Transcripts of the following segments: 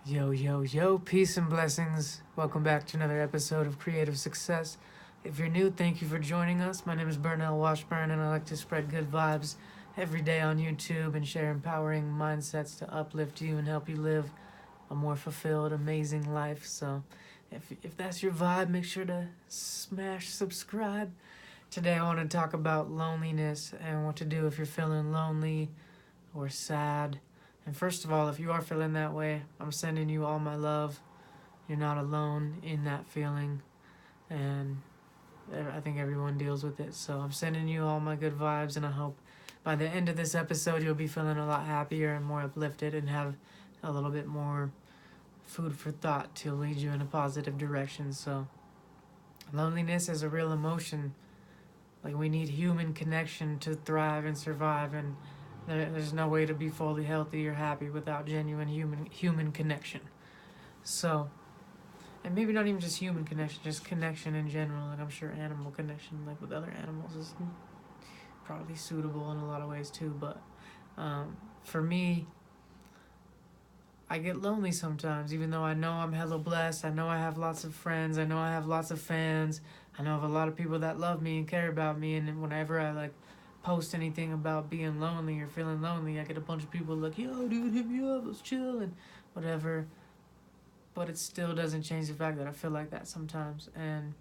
Yo, yo, yo, peace and blessings. Welcome back to another episode of Creative Success. If you're new, thank you for joining us. My name is Burnell Washburn, and I like to spread good vibes every day on YouTube and share empowering mindsets to uplift you and help you live a more fulfilled, amazing life. So if that's your vibe, make sure to smash subscribe. Today I want to talk about loneliness and what to do if you're feeling lonely or sad. And first of all, if you are feeling that way, I'm sending you all my love. You're not alone in that feeling, and I think everyone deals with it. So I'm sending you all my good vibes, and I hope by the end of this episode you'll be feeling a lot happier and more uplifted and have a little bit more food for thought to lead you in a positive direction. So loneliness is a real emotion. Like, we need human connection to thrive and survive, and there's no way to be fully healthy or happy without genuine human connection. So, and maybe not even just human connection, just connection in general. Like, I'm sure animal connection, like with other animals, is probably suitable in a lot of ways too. But for me, I get lonely sometimes, even though I know I'm hella blessed. I know I have lots of friends. I know I have lots of fans. I know of a lot of people that love me and care about me. And whenever I post anything about being lonely or feeling lonely, I get a bunch of people like, yo, dude, hit me up, let's chill and whatever. But it still doesn't change the fact that I feel like that sometimes. And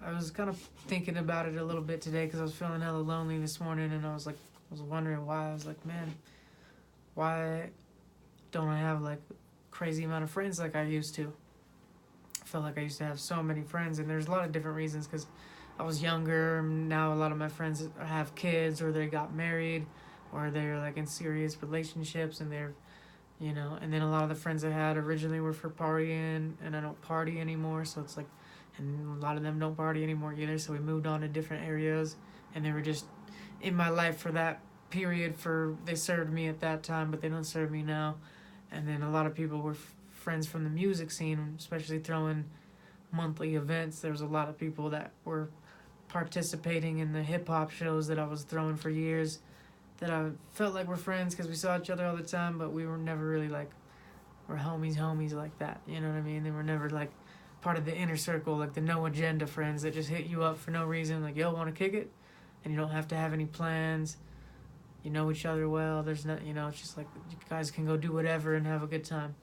I was kind of thinking about it a little bit today because I was feeling hella lonely this morning, and I was wondering why. I was like, man, why don't I have like crazy amount of friends like I used to? I felt like I used to have so many friends, and there's a lot of different reasons because I was younger. Now a lot of my friends have kids, or they got married, or they're like in serious relationships, and they're, and then a lot of the friends I had originally were for partying, and I don't party anymore, so it's like, and a lot of them don't party anymore either, so we moved on to different areas, and they were just in my life for that period. They served me at that time, but they don't serve me now. And then a lot of people were friends from the music scene, especially throwing monthly events. There was a lot of people that were participating in the hip-hop shows that I was throwing for years that I felt like we're friends because we saw each other all the time, but we were never really we're homies like that, you know what I mean? They were never part of the inner circle, like the no agenda friends that just hit you up for no reason, like, yo, want to kick it? And you don't have to have any plans. You know each other well. There's not, it's just like you guys can go do whatever and have a good time.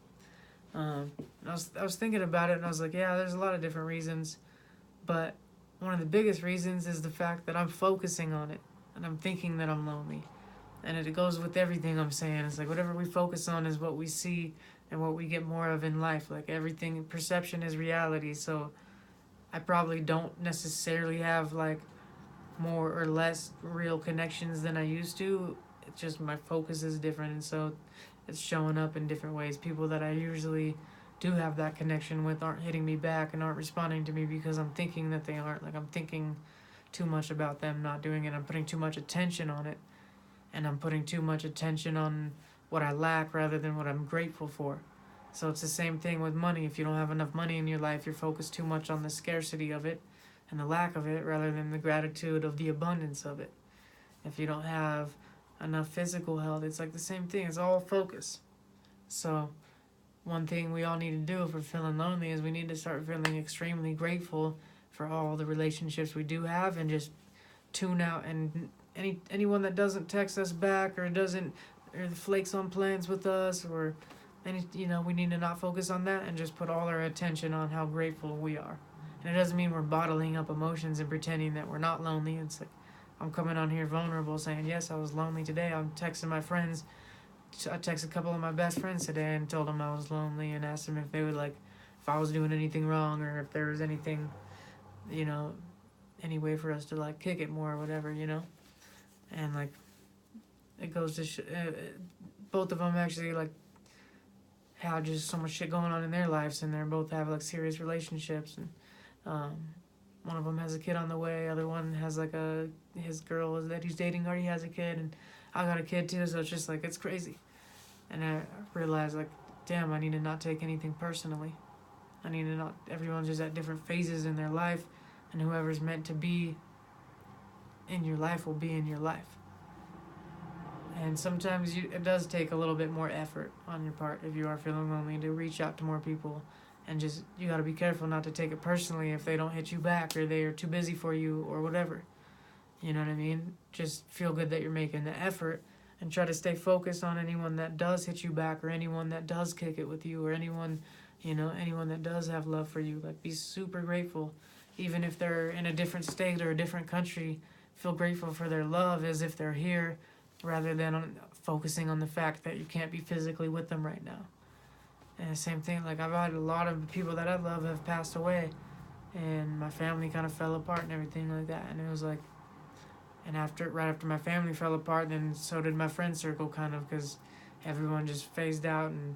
I was thinking about it, and I was like, yeah, there's a lot of different reasons, but one of the biggest reasons is the fact that I'm focusing on it, and I'm thinking that I'm lonely. And it goes with everything I'm saying. It's like whatever we focus on is what we see and what we get more of in life. Like, everything, perception is reality. So I probably don't necessarily have more or less real connections than I used to. It's just my focus is different, and so it's showing up in different ways. People that I usually do have that connection with aren't hitting me back and aren't responding to me because I'm thinking that they aren't. Like, I'm thinking too much about them not doing it. I'm putting too much attention on it, and I'm putting too much attention on what I lack rather than what I'm grateful for. So it's the same thing with money. If you don't have enough money in your life, you're focused too much on the scarcity of it and the lack of it rather than the gratitude of the abundance of it. If you don't have enough physical health, it's like the same thing. It's all focus. So one thing we all need to do if we're feeling lonely is we need to start feeling extremely grateful for all the relationships we do have, and just tune out. And anyone that doesn't text us back or flakes on plans with us, or we need to not focus on that and just put all our attention on how grateful we are. And it doesn't mean we're bottling up emotions and pretending that we're not lonely. It's like, I'm coming on here vulnerable saying, yes, I was lonely today. I'm texting my friends. I texted a couple of my best friends today and told them I was lonely and asked them if they would if I was doing anything wrong, or if there was anything, any way for us to kick it more or whatever, And it goes to both of them actually had just so much shit going on in their lives, and they both have serious relationships, and one of them has a kid on the way. Other one has his girl that he's dating already has a kid, and I got a kid too. So it's just it's crazy. And I realized damn, I need to not take anything personally. I need to not. Everyone's just at different phases in their life, and whoever's meant to be in your life will be in your life. And sometimes it does take a little bit more effort on your part if you are feeling lonely to reach out to more people. And just, you got to be careful not to take it personally if they don't hit you back or they are too busy for you or whatever. You know what I mean? Just feel good that you're making the effort and try to stay focused on anyone that does hit you back or anyone that does kick it with you or anyone, anyone that does have love for you. Like, be super grateful. Even if they're in a different state or a different country, feel grateful for their love as if they're here rather than focusing on the fact that you can't be physically with them right now. And the same thing, like, I've had a lot of people that I love have passed away and my family kind of fell apart and everything like that. And it was like, and right after my family fell apart, then so did my friend circle, kind of, because everyone just phased out. And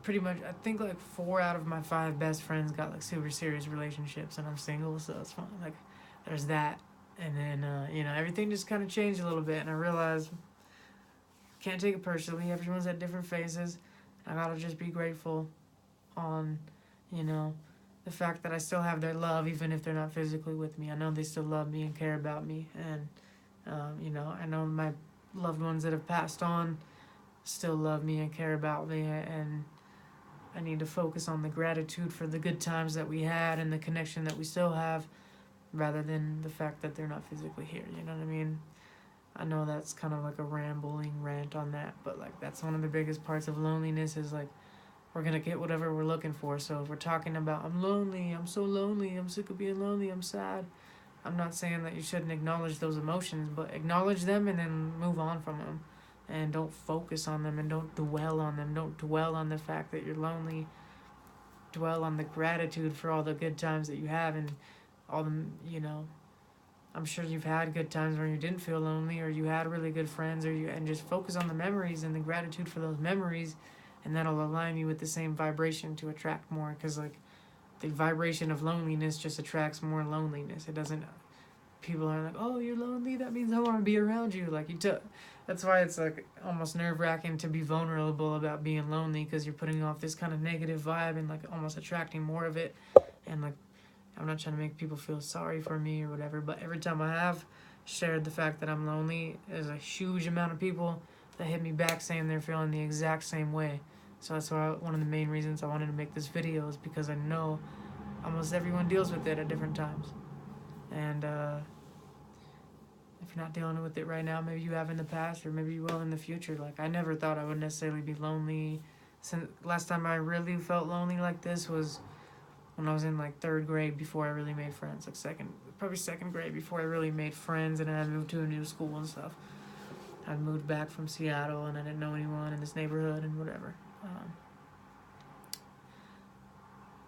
pretty much, I think like 4 out of my 5 best friends got like super serious relationships, and I'm single, so it's fun. Like, there's that. And then everything just kind of changed a little bit, and I realized can't take it personally. Everyone's at different phases. I gotta just be grateful on the fact that I still have their love, even if they're not physically with me. I know they still love me and care about me. And, I know my loved ones that have passed on still love me and care about me. And I need to focus on the gratitude for the good times that we had and the connection that we still have, rather than the fact that they're not physically here. You know what I mean? I know that's kind of like a rambling rant on that, but like, that's one of the biggest parts of loneliness is like, we're going to get whatever we're looking for. So if we're talking about, I'm lonely, I'm so lonely, I'm sick of being lonely, I'm sad, I'm not saying that you shouldn't acknowledge those emotions, but acknowledge them and then move on from them. And don't focus on them and don't dwell on them. Don't dwell on the fact that you're lonely. Dwell on the gratitude for all the good times that you have and all the, I'm sure you've had good times where you didn't feel lonely or you had really good friends and just focus on the memories and the gratitude for those memories. And that'll align you with the same vibration to attract more. Because, like, the vibration of loneliness just attracts more loneliness. It doesn't... People are like, oh, you're lonely? That means I want to be around you. Like, that's why it's, like, almost nerve-wracking to be vulnerable about being lonely. Because you're putting off this kind of negative vibe and, like, almost attracting more of it. And, like, I'm not trying to make people feel sorry for me or whatever. But every time I have shared the fact that I'm lonely, there's a huge amount of people that hit me back saying they're feeling the exact same way. So that's why one of the main reasons I wanted to make this video is because I know almost everyone deals with it at different times. And if you're not dealing with it right now, maybe you have in the past or maybe you will in the future. Like, I never thought I would necessarily be lonely. Since last time I really felt lonely like this was when I was in like 3rd grade before I really made friends. Like probably second grade before I really made friends, and then I moved to a new school and stuff. I moved back from Seattle and I didn't know anyone in this neighborhood and whatever.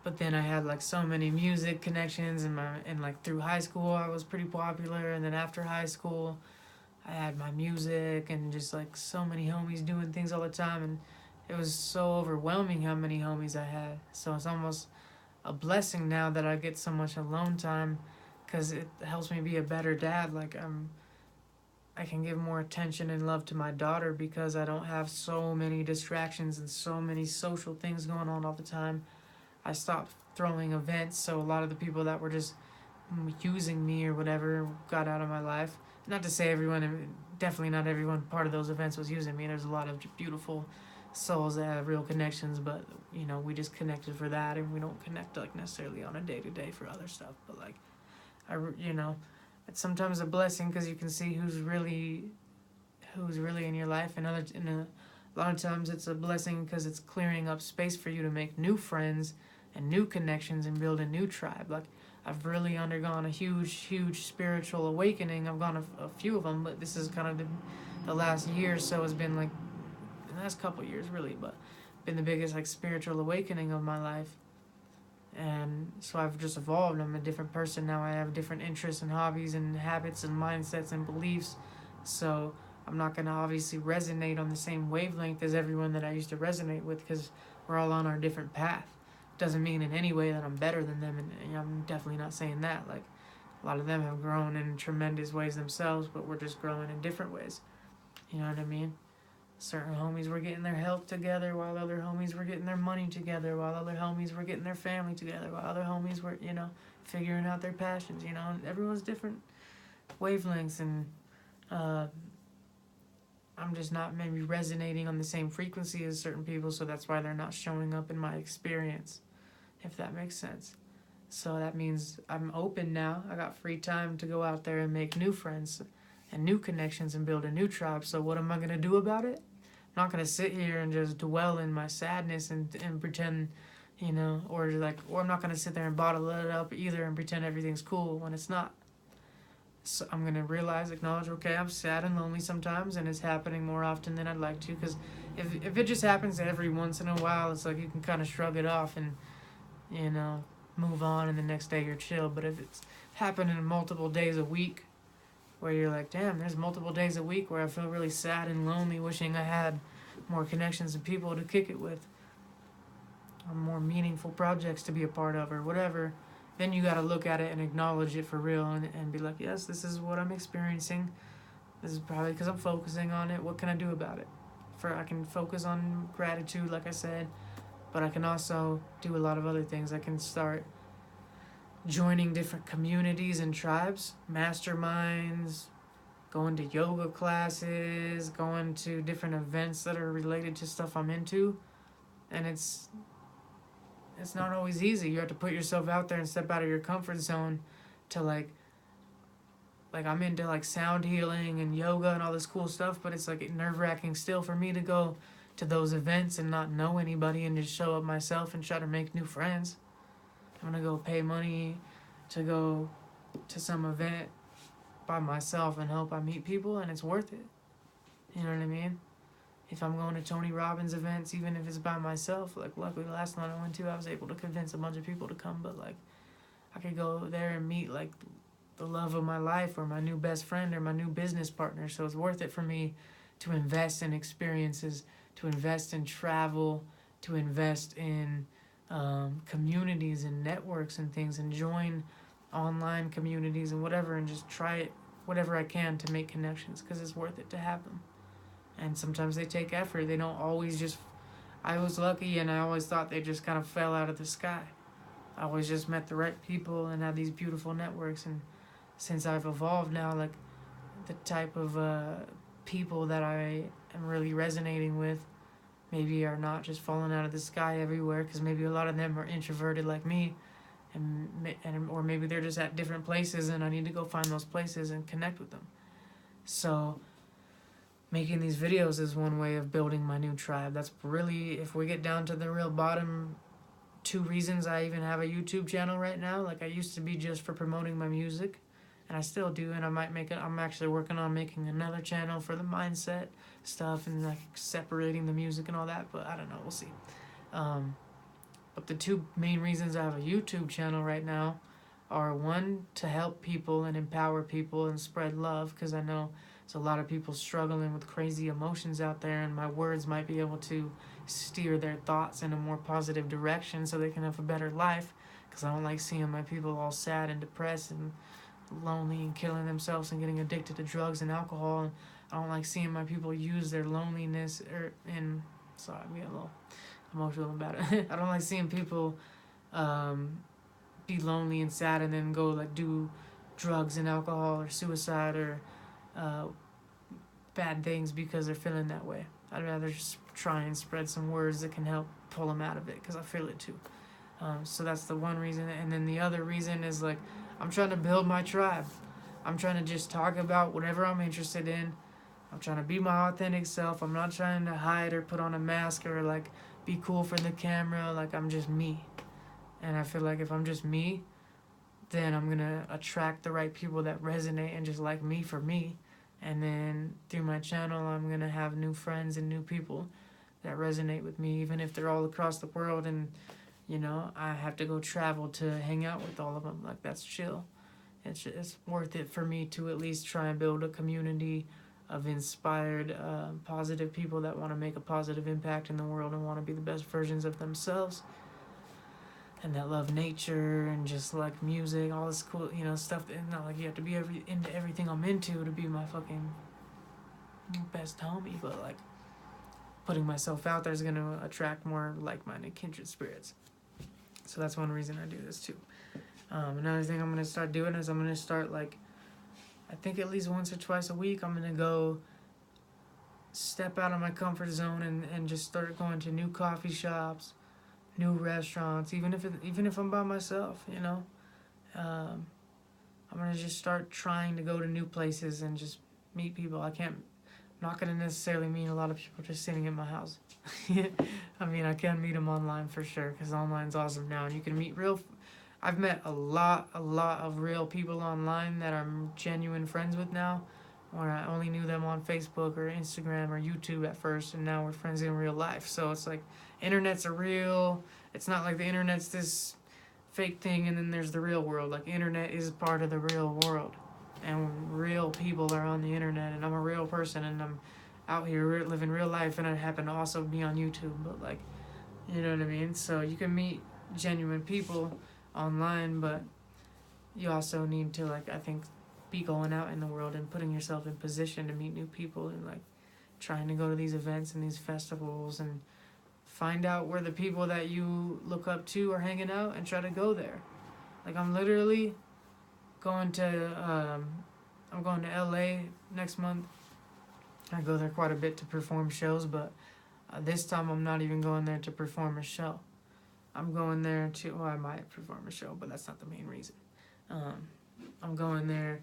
But then I had like so many music connections and like through high school I was pretty popular, and then after high school I had my music and just like so many homies doing things all the time, and it was so overwhelming how many homies I had. So it's almost a blessing now that I get so much alone time, because it helps me be a better dad. Like, I can give more attention and love to my daughter because I don't have so many distractions and so many social things going on all the time. I stopped throwing events, so a lot of the people that were just using me or whatever got out of my life. Not to say definitely not everyone part of those events was using me. There's a lot of beautiful souls that have real connections, but we just connected for that, and we don't connect like necessarily on a day-to-day for other stuff. But like, it's sometimes a blessing because you can see who's really in your life, and a lot of times it's a blessing because it's clearing up space for you to make new friends and new connections and build a new tribe. Like, I've really undergone a huge spiritual awakening. I've gone a few of them, but this is kind of the last year or so has been like, the last couple of years really, but been the biggest like spiritual awakening of my life. And so I've just evolved. I'm a different person now. I have different interests and hobbies and habits and mindsets and beliefs. So I'm not going to obviously resonate on the same wavelength as everyone that I used to resonate with, because we're all on our different path. Doesn't mean in any way that I'm better than them, and I'm definitely not saying that. Like, a lot of them have grown in tremendous ways themselves, but we're just growing in different ways. You know what I mean? Certain homies were getting their health together, while other homies were getting their money together, while other homies were getting their family together, while other homies were, figuring out their passions, and everyone's different wavelengths, and I'm just not maybe resonating on the same frequency as certain people, so that's why they're not showing up in my experience, if that makes sense. So that means I'm open now. I got free time to go out there and make new friends and new connections and build a new tribe. So what am I going to do about it? I'm not going to sit here and just dwell in my sadness and pretend, or I'm not going to sit there and bottle it up either and pretend everything's cool when it's not. So I'm going to acknowledge, okay, I'm sad and lonely sometimes, and it's happening more often than I'd like to, because if it just happens every once in a while, it's like you can kind of shrug it off and, move on, and the next day you're chill. But if it's happening multiple days a week, where you're like, damn, there's multiple days a week where I feel really sad and lonely, wishing I had more connections and people to kick it with, or more meaningful projects to be a part of, or whatever, then you got to look at it and acknowledge it for real, and be like, yes, this is what I'm experiencing. This is probably because I'm focusing on it. What can I do about it? I can focus on gratitude, like I said, but I can also do a lot of other things. I can start joining different communities and tribes, masterminds, going to yoga classes, going to different events that are related to stuff I'm into. And it's not always easy. You have to put yourself out there and step out of your comfort zone to like I'm into like sound healing and yoga and all this cool stuff, but it's like nerve-wracking still for me to go to those events and not know anybody and just show up myself and try to make new friends. I'm gonna go pay money to go to some event by myself and hope I meet people, and it's worth it. You know what I mean? If I'm going to Tony Robbins events, even if it's by myself, like luckily last one I went to, I was able to convince a bunch of people to come, but like I could go there and meet like the love of my life or my new best friend or my new business partner. So it's worth it for me to invest in experiences, to invest in travel, to invest in communities and networks and things, and join online communities and whatever, and just try it whatever I can to make connections, because it's worth it to have them. And sometimes they take effort. They don't always just... I was lucky, and I always thought they just kind of fell out of the sky. I always just met the right people and had these beautiful networks. And since I've evolved now, like the type of people that I am really resonating with maybe are not just falling out of the sky everywhere, because maybe a lot of them are introverted like me, or maybe they're just at different places and I need to go find those places and connect with them. So making these videos is one way of building my new tribe. That's really, if we get down to the real bottom, 2 reasons I even have a YouTube channel right now. Like I used to be just for promoting my music, and I still do, and I'm actually working on making another channel for the mindset stuff and like separating the music and all that, but I don't know, we'll see. But the 2 main reasons I have a YouTube channel right now are, one, to help people and empower people and spread love, because I know there's a lot of people struggling with crazy emotions out there, and my words might be able to steer their thoughts in a more positive direction so they can have a better life, because I don't like seeing my people all sad and depressed and lonely and killing themselves and getting addicted to drugs and alcohol. And I don't like seeing my people use their loneliness sorry, I'm getting a little emotional about it. I don't like seeing people be lonely and sad and then go like do drugs and alcohol or suicide or bad things because they're feeling that way. I'd rather just try and spread some words that can help pull them out of it, because I feel it too. So that's the one reason. And then the other reason is like I'm trying to build my tribe. I'm trying to just talk about whatever I'm interested in. I'm trying to be my authentic self. I'm not trying to hide or put on a mask or like be cool for the camera. Like I'm just me. And I feel like if I'm just me, then I'm going to attract the right people that resonate and just like me for me. And then through my channel, I'm going to have new friends and new people that resonate with me, even if they're all across the world and, I have to go travel to hang out with all of them. Like, that's chill. It's worth it for me to at least try and build a community of inspired, positive people that want to make a positive impact in the world and want to be the best versions of themselves, and that love nature and just like music, all this cool, stuff. That, not like you have to be into everything I'm into to be my fucking best homie, but like putting myself out there is going to attract more like-minded kindred spirits. So that's one reason I do this too. Another thing I'm going to start doing is I'm going to start, like, I think at least once or twice a week, I'm going to go step out of my comfort zone and just start going to new coffee shops, new restaurants, even if I'm by myself, you know. I'm gonna just start trying to go to new places and just meet people. I'm not gonna necessarily meet a lot of people just sitting in my house. I mean, I can meet them online for sure, because online's awesome now, and you can meet I've met a lot of real people online that I'm genuine friends with now, where I only knew them on Facebook or Instagram or YouTube at first, and now we're friends in real life. So it's like, internet's a real. It's not like the internet's this fake thing and then there's the real world. Like, internet is part of the real world, and real people are on the internet, and I'm a real person, and I'm out here living real life, and I happen to also be on YouTube. But like, you know what I mean? So you can meet genuine people online, but you also need to, like, I think, be going out in the world and putting yourself in position to meet new people, and like trying to go to these events and these festivals and find out where the people that you look up to are hanging out and try to go there. Like, I'm literally going to LA next month. I go there quite a bit to perform shows, but this time I'm not even going there to perform a show. I'm going there to, well, I might perform a show, but that's not the main reason. I'm going there,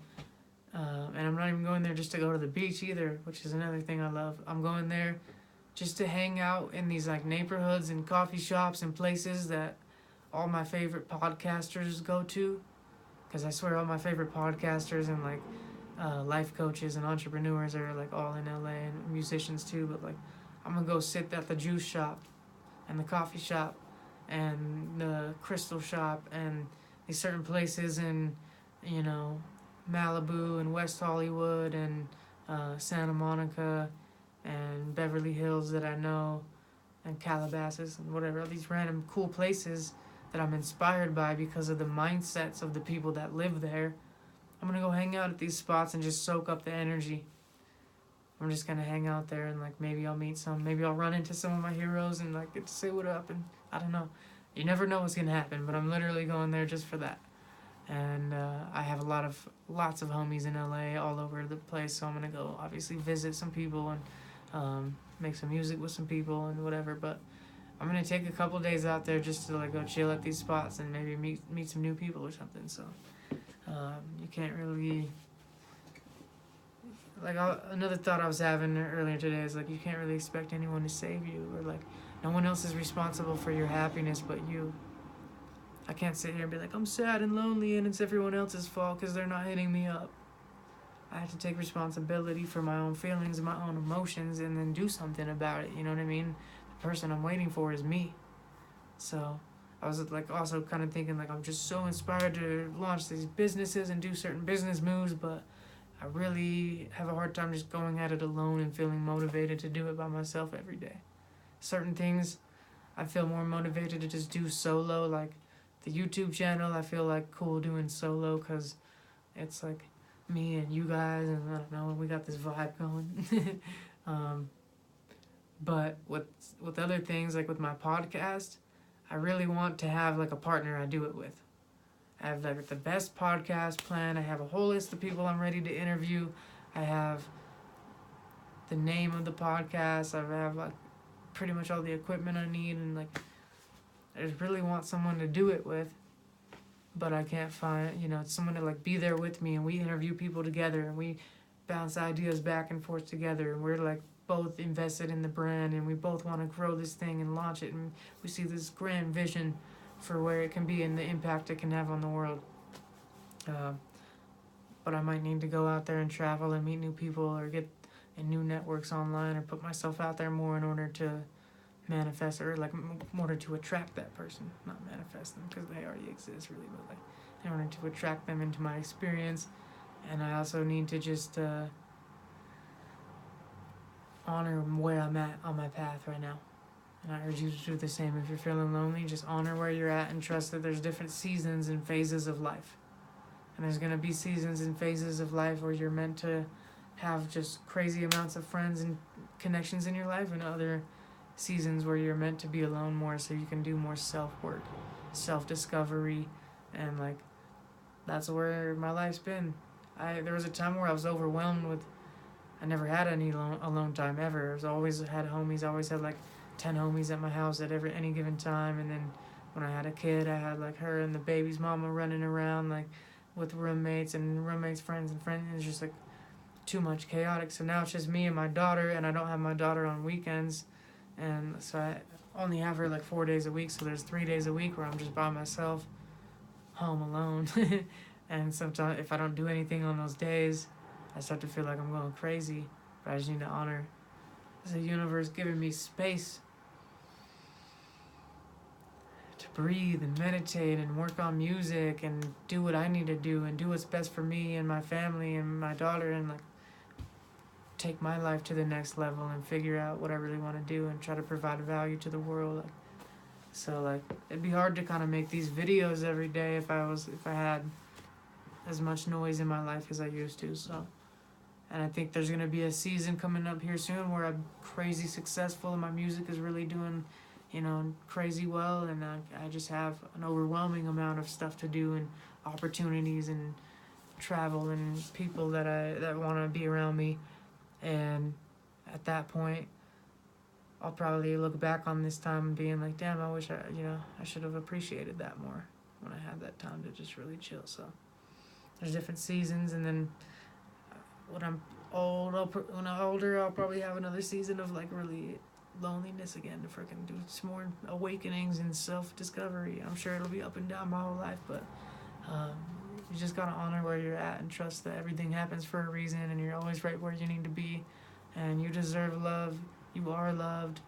and I'm not even going there just to go to the beach either, which is another thing I love. I'm going there just to hang out in these like neighborhoods and coffee shops and places that all my favorite podcasters go to. Because I swear all my favorite podcasters and like life coaches and entrepreneurs are like all in LA, and musicians too. But like, I'm gonna go sit at the juice shop and the coffee shop and the crystal shop and these certain places in, you know, Malibu and West Hollywood and Santa Monica and Beverly Hills that I know, and Calabasas and whatever, all these random cool places that I'm inspired by because of the mindsets of the people that live there. I'm gonna go hang out at these spots and just soak up the energy. I'm just gonna hang out there, and like, maybe I'll run into some of my heroes and like get to say what up, and I don't know. You never know what's gonna happen, but I'm literally going there just for that. And I have lots of homies in LA all over the place, so I'm gonna go obviously visit some people and make some music with some people and whatever. But I'm gonna take a couple days out there just to like go chill at these spots and maybe meet some new people or something. So you can't really, like, another thought I was having earlier today is like, you can't really expect anyone to save you, or like, no one else is responsible for your happiness but you. I can't sit here and be like, I'm sad and lonely and it's everyone else's fault because they're not hitting me up. I have to take responsibility for my own feelings and my own emotions and then do something about it, you know what I mean? The person I'm waiting for is me. So I was like also kind of thinking like, I'm just so inspired to launch these businesses and do certain business moves, but I really have a hard time just going at it alone and feeling motivated to do it by myself every day. Certain things I feel more motivated to just do solo, like the YouTube channel. I feel like cool doing solo because it's like me and you guys, and I don't know, we got this vibe going. But with other things, like with my podcast, I really want to have like a partner I do it with. I have like the best podcast plan. I have a whole list of people I'm ready to interview. I have the name of the podcast. I have like pretty much all the equipment I need, and like, I just really want someone to do it with, but I can't find, you know, someone to like be there with me, and we interview people together and we bounce ideas back and forth together, and we're like both invested in the brand, and we both want to grow this thing and launch it, and we see this grand vision for where it can be and the impact it can have on the world. But I might need to go out there and travel and meet new people, or get in new networks online, or put myself out there more in order to manifest, or like in order to attract that person, not manifest them because they already exist really, but like in order to attract them into my experience. And I also need to just honor where I'm at on my path right now. And I urge you to do the same. If you're feeling lonely, just honor where you're at and trust that there's different seasons and phases of life. And there's going to be seasons and phases of life where you're meant to have just crazy amounts of friends and connections in your life, and other seasons where you're meant to be alone more so you can do more self-work, self-discovery, and like, that's where my life's been. There was a time where I was overwhelmed with, I never had any alone time ever. I was always had homies. I always had like 10 homies at my house at any given time. And then when I had a kid, I had like her and the baby's mama running around like with roommates and roommates, friends and friends. It's just like too much chaotic. So now it's just me and my daughter, and I don't have my daughter on weekends. And so I only have her like 4 days a week. So there's 3 days a week where I'm just by myself, home alone. And sometimes if I don't do anything on those days, I start to feel like I'm going crazy. But I just need to honor the universe giving me space to breathe and meditate and work on music and do what I need to do and do what's best for me and my family and my daughter, and like take my life to the next level and figure out what I really want to do and try to provide value to the world. So it'd be hard to kind of make these videos every day if I had as much noise in my life as I used to. So, and I think there's gonna be a season coming up here soon where I'm crazy successful and my music is really doing, crazy well, and I just have an overwhelming amount of stuff to do and opportunities and travel and people that want to be around me. And at that point, I'll probably look back on this time being like, damn, I wish I should have appreciated that more when I had that time to just really chill. So there's different seasons, and then when I'm older, I'll probably have another season of like really loneliness again to freaking do some more awakenings and self-discovery. I'm sure it'll be up and down my whole life, but you just gotta honor where you're at and trust that everything happens for a reason, and you're always right where you need to be, and you deserve love. You are loved,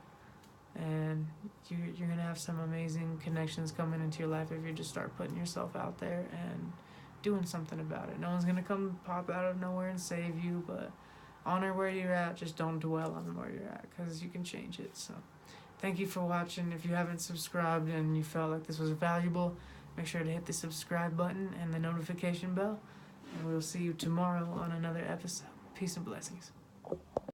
and you're gonna have some amazing connections coming into your life if you just start putting yourself out there and doing something about it. No one's gonna come pop out of nowhere and save you, but honor where you're at. Just don't dwell on where you're at, because you can change it. So thank you for watching. If you haven't subscribed and you felt like this was valuable, make sure to hit the subscribe button and the notification bell, and we'll see you tomorrow on another episode. Peace and blessings.